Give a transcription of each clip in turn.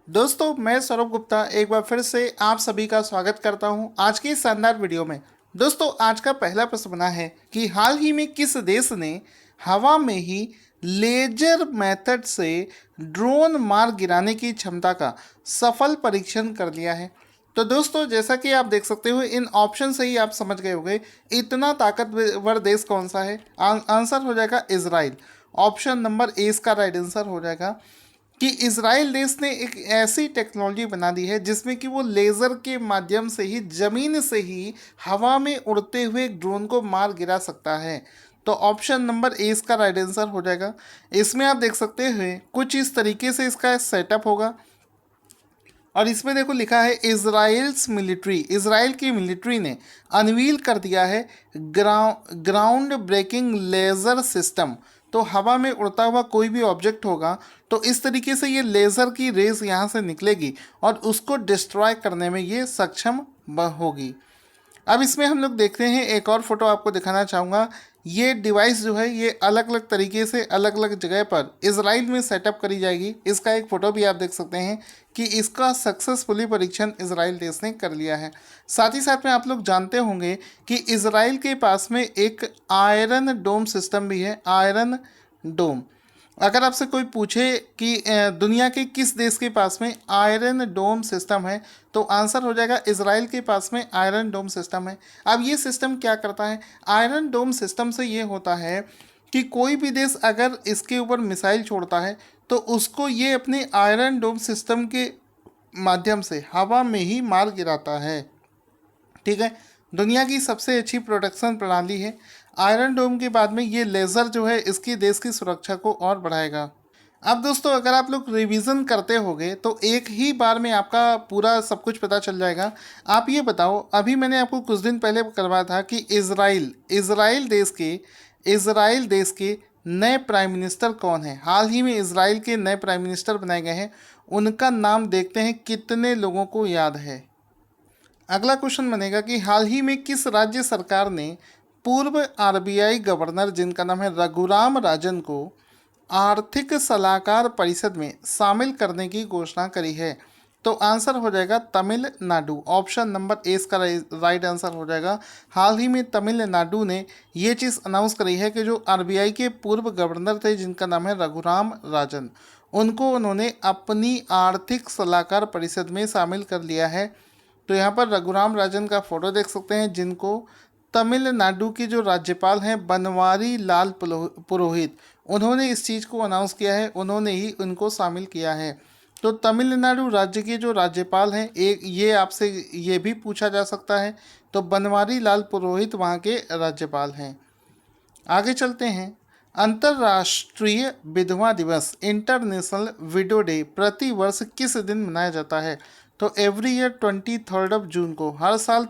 दोस्तों मैं सौरभ गुप्ता एक बार फिर से आप सभी का स्वागत करता हूं आज की इस शानदार वीडियो में। दोस्तों आज का पहला प्रश्न बना है कि हाल ही में किस देश ने हवा में ही लेजर मेथड से ड्रोन मार गिराने की क्षमता का सफल परीक्षण कर लिया है। तो दोस्तों जैसा कि आप देख सकते हो इन ऑप्शन से ही आप समझ गए होंगे इतना ताकतवर देश कौन सा है। आंसर हो जाएगा इजराइल। ऑप्शन नंबर ए इसका राइट आंसर हो जाएगा कि इजराइल देश ने एक ऐसी टेक्नोलॉजी बना दी है जिसमें कि वो लेज़र के माध्यम से ही ज़मीन से ही हवा में उड़ते हुए ड्रोन को मार गिरा सकता है। तो ऑप्शन नंबर ए इसका राइट आंसर हो जाएगा। इसमें आप देख सकते हैं कुछ इस तरीके से इसका सेटअप होगा और इसमें देखो लिखा है इजराइल की मिलिट्री ने अनवील कर दिया है ग्राउंड ब्रेकिंग लेज़र सिस्टम। तो हवा में उड़ता हुआ कोई भी ऑब्जेक्ट होगा तो इस तरीके से ये लेज़र की रेस यहाँ से निकलेगी और उसको डिस्ट्रॉय करने में ये सक्षम होगी। अब इसमें हम लोग देखते हैं एक और फोटो आपको दिखाना चाहूँगा। ये डिवाइस जो है ये अलग अलग तरीके से अलग अलग जगह पर इजराइल में सेटअप करी जाएगी। इसका एक फ़ोटो भी आप देख सकते हैं कि इसका सक्सेसफुली परीक्षण इजराइल देश ने कर लिया है। साथ ही साथ में आप लोग जानते होंगे कि इजराइल के पास में एक आयरन डोम सिस्टम भी है। आयरन डोम, अगर आपसे कोई पूछे कि दुनिया के किस देश के पास में आयरन डोम सिस्टम है तो आंसर हो जाएगा इजराइल के पास में आयरन डोम सिस्टम है। अब ये सिस्टम क्या करता है? आयरन डोम सिस्टम से ये होता है कि कोई भी देश अगर इसके ऊपर मिसाइल छोड़ता है तो उसको ये अपने आयरन डोम सिस्टम के माध्यम से हवा में ही मार गिराता है। ठीक है, दुनिया की सबसे अच्छी प्रोटेक्शन प्रणाली है। आयरन डोम के बाद में ये लेज़र जो है इसकी देश की सुरक्षा को और बढ़ाएगा। अब दोस्तों अगर आप लोग रिवीजन करते होगे तो एक ही बार में आपका पूरा सब कुछ पता चल जाएगा। आप ये बताओ, अभी मैंने आपको कुछ दिन पहले करवाया था कि इजराइल देश के नए प्राइम मिनिस्टर कौन है। हाल ही में इजराइल के नए प्राइम मिनिस्टर बनाए गए हैं, उनका नाम देखते हैं कितने लोगों को याद है। अगला क्वेश्चन बनेगा कि हाल ही में किस राज्य सरकार ने पूर्व आरबीआई गवर्नर जिनका नाम है रघुराम राजन को आर्थिक सलाहकार परिषद में शामिल करने की घोषणा करी है। तो आंसर हो जाएगा तमिलनाडु। ऑप्शन नंबर ए इसका राइट आंसर हो जाएगा। हाल ही में तमिलनाडु ने ये चीज़ अनाउंस करी है कि जो आरबीआई के पूर्व गवर्नर थे जिनका नाम है रघुराम राजन, उनको उन्होंने अपनी आर्थिक सलाहकार परिषद में शामिल कर लिया है। तो यहाँ पर रघुराम राजन का फोटो देख सकते हैं जिनको तमिलनाडु के जो राज्यपाल हैं बनवारी लाल पुरोहित, उन्होंने इस चीज़ को अनाउंस किया है, उन्होंने ही उनको शामिल किया है। तो तमिलनाडु राज्य के जो राज्यपाल हैं एक ये आपसे ये भी पूछा जा सकता है, तो बनवारी लाल पुरोहित वहाँ के राज्यपाल हैं। आगे चलते हैं। अंतर्राष्ट्रीय विधवा दिवस इंटरनेशनल विडो डे प्रति वर्ष किस दिन मनाया जाता है? तो एवरी ईयर 23 जून को, हर साल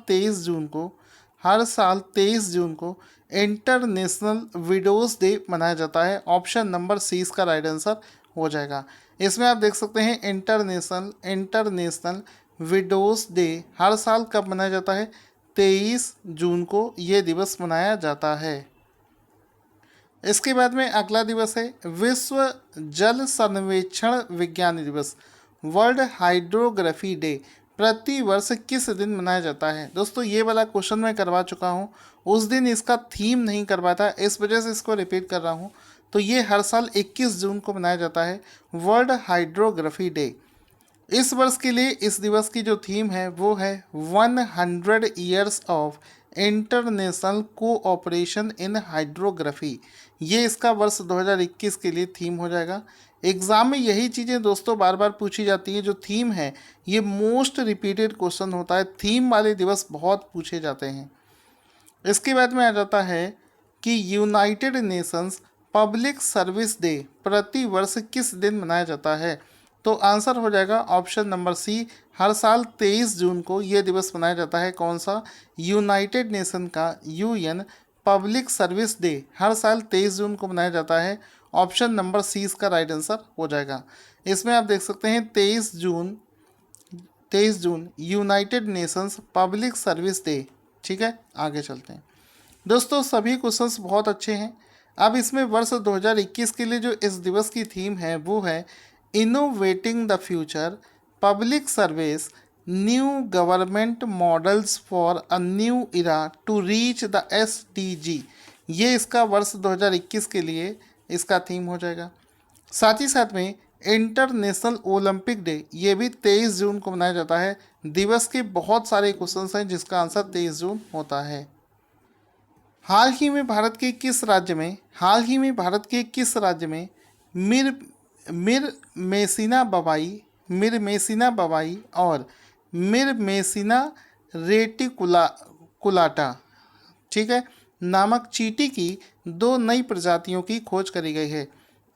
23 जून को इंटरनेशनल विडोज़ डे मनाया जाता है। ऑप्शन नंबर सी इसका राइट आंसर हो जाएगा। इसमें आप देख सकते हैं इंटरनेशनल विडोज़ डे हर साल कब मनाया जाता है? 23 जून को ये दिवस मनाया जाता है। इसके बाद में अगला दिवस है विश्व जल सर्वेक्षण विज्ञान दिवस, वर्ल्ड हाइड्रोग्राफी डे प्रति वर्ष किस दिन मनाया जाता है? दोस्तों ये वाला क्वेश्चन मैं करवा चुका हूँ, उस दिन इसका थीम नहीं करवाया था, इस वजह से इसको रिपीट कर रहा हूँ। तो ये हर साल 21 जून को मनाया जाता है वर्ल्ड हाइड्रोग्राफी डे। इस वर्ष के लिए इस दिवस की जो थीम है वो है 100 years of international cooperation in hydrography. ये इसका वर्ष 2021 के लिए थीम हो जाएगा। एग्ज़ाम में यही चीज़ें दोस्तों बार बार पूछी जाती हैं। जो थीम है ये मोस्ट रिपीटेड क्वेश्चन होता है, थीम वाले दिवस बहुत पूछे जाते हैं। इसके बाद में आ जाता है कि United Nations public service day प्रति वर्ष किस दिन मनाया जाता है? तो आंसर हो जाएगा ऑप्शन नंबर सी, हर साल 23 जून को ये दिवस मनाया जाता है। कौन सा? यूनाइटेड नेशन का यूएन पब्लिक सर्विस डे हर साल 23 जून को मनाया जाता है। ऑप्शन नंबर सी इसका राइट आंसर हो जाएगा। इसमें आप देख सकते हैं 23 June United Nations public service day. ठीक है, आगे चलते हैं। दोस्तों सभी क्वेश्चंस बहुत अच्छे हैं। अब इसमें वर्ष 2021 के लिए जो इस दिवस की थीम है वो है innovating the future public service new government models for a new era to reach the SDG। ये इसका वर्ष 2021 के लिए इसका थीम हो जाएगा। साथ ही साथ में इंटरनेशनल ओलंपिक डे, ये भी 23 जून को मनाया जाता है। दिवस के बहुत सारे क्वेश्चंस हैं जिसका आंसर 23 जून होता है। हाल ही में भारत के किस राज्य में मिर मिर मेसिना बवाई और मिर मेसिना रेटिकुलाटा, ठीक है, नामक चींटी की 2 नई प्रजातियों की खोज करी गई है।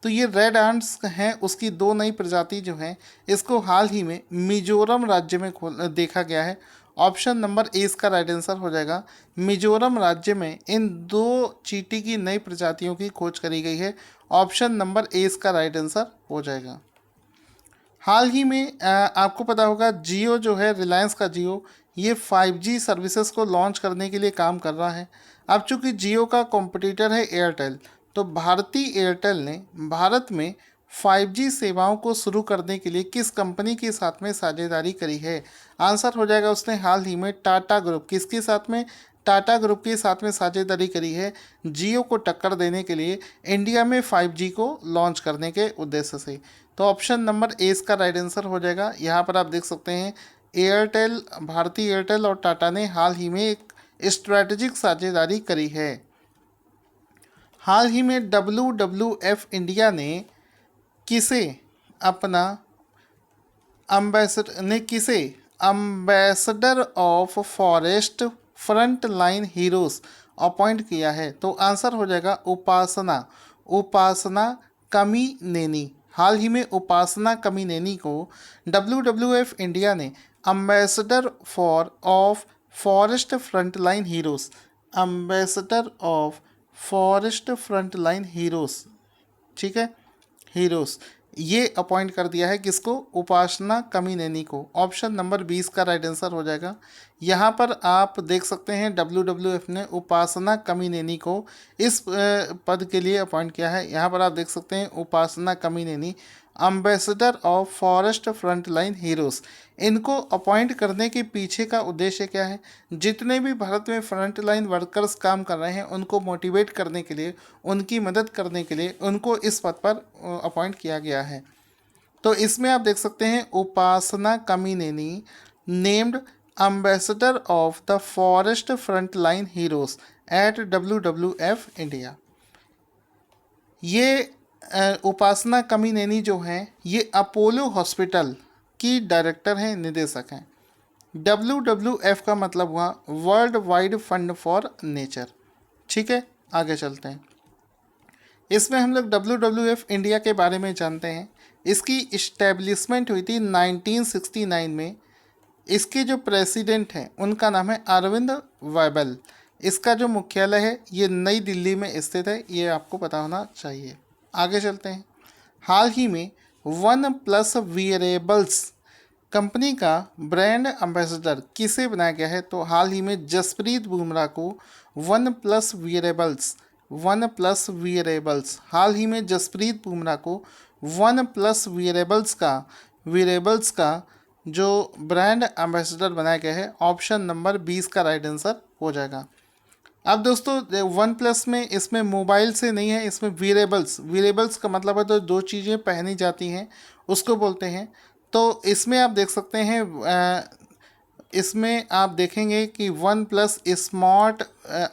तो ये रेड आंट्स हैं, उसकी 2 नई प्रजाति जो हैं इसको हाल ही में मिजोरम राज्य में देखा गया है। ऑप्शन नंबर ए इसका राइट आंसर हो जाएगा। मिजोरम राज्य में इन 2 चींटी की नई प्रजातियों की खोज करी गई है। ऑप्शन नंबर ए इसका राइट आंसर हो जाएगा। हाल ही में आपको पता होगा जियो जो है, रिलायंस का जियो, ये 5G सर्विसेज को लॉन्च करने के लिए काम कर रहा है। अब चूंकि जियो का कॉम्पिटिटर है एयरटेल, तो भारती एयरटेल ने भारत में 5G सेवाओं को शुरू करने के लिए किस कंपनी के साथ में साझेदारी करी है? आंसर हो जाएगा उसने हाल ही में टाटा ग्रुप, किसके साथ में? टाटा ग्रुप के साथ में साझेदारी करी है जियो को टक्कर देने के लिए इंडिया में 5G को लॉन्च करने के उद्देश्य से। तो ऑप्शन नंबर ए इसका राइट आंसर हो जाएगा। यहाँ पर आप देख सकते हैं एयरटेल, भारती एयरटेल और टाटा ने हाल ही में एक स्ट्रैटेजिक साझेदारी करी है। हाल ही में WWF इंडिया ने किसे ambassador of forest front line heroes appoint किया है? तो आंसर हो जाएगा उपासना कमीनेनी। हाल ही में उपासना कमीनेनी को WWF इंडिया ने ambassador of forest front line heroes, ambassador of forest front line heroes, ठीक है, हीरोज, ये अपॉइंट कर दिया है। किसको? उपासना कमीनेनी को। ऑप्शन नंबर 20 का राइट आंसर हो जाएगा। यहाँ पर आप देख सकते हैं WWF ने उपासना कमीनेनी को इस पद के लिए अपॉइंट किया है। यहाँ पर आप देख सकते हैं Upasana Kamineni ambassador of forest front line heroes. इनको अपॉइंट करने के पीछे का उद्देश्य क्या है? जितने भी भारत में फ्रंट लाइन वर्कर्स काम कर रहे हैं उनको मोटिवेट करने के लिए, उनकी मदद करने के लिए उनको इस पद पर अपॉइंट किया गया है। तो इसमें आप देख सकते हैं Upasana Kamineni named ambassador of the forest front line heroes at WWF India. ये उपासना कमीनेनी जो हैं ये अपोलो हॉस्पिटल की डायरेक्टर हैं, निदेशक हैं। WWF का मतलब हुआ world wide fund for nature. ठीक है, आगे चलते हैं। इसमें हम लोग WWF इंडिया के बारे में जानते हैं। इसकी इस्टेब्लिशमेंट हुई थी 1969 में। इसके जो प्रेसिडेंट हैं उनका नाम है अरविंद वैबल। इसका जो मुख्यालय है ये नई दिल्ली में स्थित है, ये आपको पता होना चाहिए। आगे चलते हैं। हाल ही में OnePlus Wearables कंपनी का ब्रांड एम्बेसडर किसे बनाया गया है? तो हाल ही में जसप्रीत बुमराह को OnePlus Wearables हाल ही में जसप्रीत बुमराह को OnePlus Wearables का जो ब्रांड एम्बेसडर बनाया गया है। ऑप्शन नंबर 20 का राइट आंसर हो जाएगा। अब दोस्तों OnePlus में इसमें मोबाइल से नहीं है, इसमें वीरेबल्स का मतलब है तो 2 चीज़ें पहनी जाती हैं उसको बोलते हैं। तो इसमें आप देख सकते हैं, इसमें आप देखेंगे कि OnePlus स्मार्ट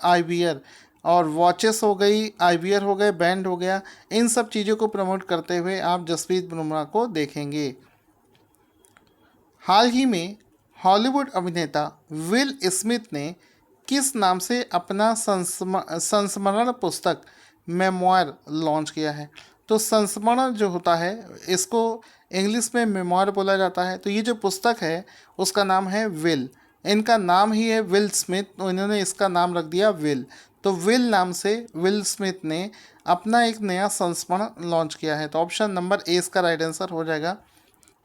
IVR और वॉचेस हो गई, IVR हो गए, बैंड हो गया, इन सब चीज़ों को प्रमोट करते हुए आप जसप्रीत बुमराह को देखेंगे। हाल ही में हॉलीवुड अभिनेता विल स्मिथ ने किस नाम से अपना संस्मरण पुस्तक मेमोयर लॉन्च किया है? तो संस्मरण जो होता है इसको इंग्लिश में मेमोयर बोला जाता है। तो ये जो पुस्तक है उसका नाम है विल, इनका नाम ही है विल स्मिथ, तो इन्होंने इसका नाम रख दिया विल। तो विल नाम से विल स्मिथ ने अपना एक नया संस्मरण लॉन्च किया है। तो ऑप्शन नंबर ए इसका राइट आंसर हो जाएगा।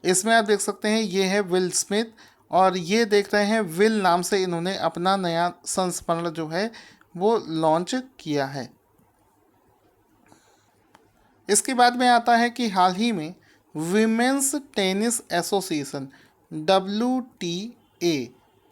इसमें आप देख सकते हैं ये है विल स्मिथ और ये देख रहे हैं विल नाम से इन्होंने अपना नया संस्मरण जो है वो लॉन्च किया है। इसके बाद में आता है कि हाल ही में विमेंस टेनिस एसोसिएशन WTA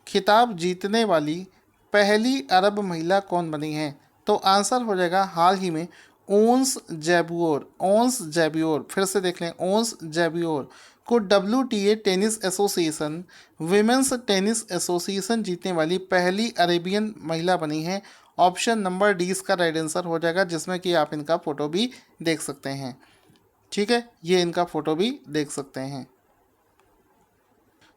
खिताब जीतने वाली पहली अरब महिला कौन बनी है? तो आंसर हो जाएगा हाल ही में ओंस जैब्योर। ओंस जैब्योर, फिर से देख लें, ओंस जैब्योर को WTA tennis association, women's tennis association जीतने वाली पहली अरेबियन महिला बनी है। ऑप्शन नंबर डी इसका राइट आंसर हो जाएगा, जिसमें कि आप इनका फोटो भी देख सकते हैं। ठीक है, ये इनका फोटो भी देख सकते हैं।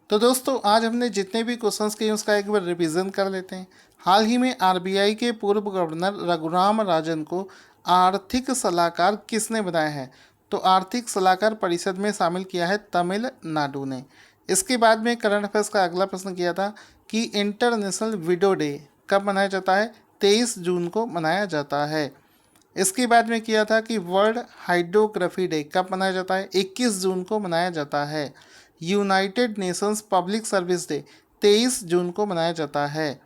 तो दोस्तों आज हमने जितने भी क्वेश्चंस किए उसका एक बार रिवीजन कर लेते हैं। हाल ही में RBI के पूर्व गवर्नर रघुराम राजन को आर्थिक सलाहकार किसने बनाया है? तो आर्थिक सलाहकार परिषद में शामिल किया है तमिलनाडु ने। इसके बाद में करंट अफेयर्स का अगला प्रश्न किया था कि इंटरनेशनल विडो डे कब मनाया जाता है? 23 जून को मनाया जाता है। इसके बाद में किया था कि वर्ल्ड हाइड्रोग्राफी डे कब मनाया जाता है? 21 जून को मनाया जाता है। United Nations public service day 23 जून को मनाया जाता है।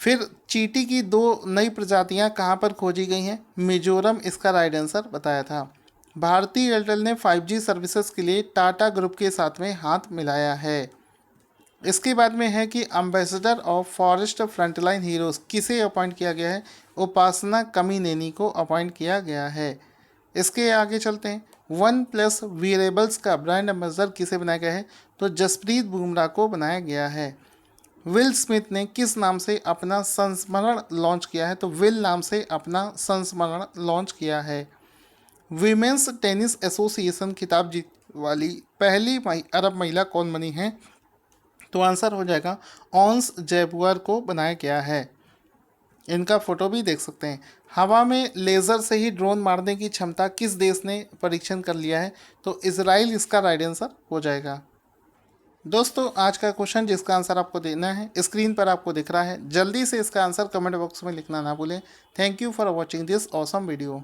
फिर चींटी की 2 नई प्रजातियां कहां पर खोजी गई हैं? मिजोरम इसका राइट आंसर बताया था। भारती एयरटेल ने 5G सर्विसेज के लिए टाटा ग्रुप के साथ में हाथ मिलाया है। इसके बाद में है कि ambassador of forest frontline heroes किसे अपॉइंट किया गया है? उपासना कमिनेनी को अपॉइंट किया गया है। इसके आगे चलते हैं। OnePlus वीरेबल्स का ब्रांड एम्बेसडर किसे बनाया गया है? तो जसप्रीत बुमराह को बनाया गया है। विल स्मिथ ने किस नाम से अपना संस्मरण लॉन्च किया है? तो विल नाम से अपना संस्मरण लॉन्च किया है। विमेंस टेनिस एसोसिएशन खिताब जीत वाली पहली अरब महिला कौन बनी है? तो आंसर हो जाएगा ओंस जैब्योर को बनाया गया है। इनका फोटो भी देख सकते हैं। हवा में लेज़र से ही ड्रोन मारने की क्षमता किस देश ने परीक्षण कर लिया है? तो इजराइल इसका राइट आंसर हो जाएगा। दोस्तों आज का क्वेश्चन जिसका आंसर आपको देना है स्क्रीन पर आपको दिख रहा है, जल्दी से इसका आंसर कमेंट बॉक्स में लिखना ना भूलें। Thank you for watching this awesome video.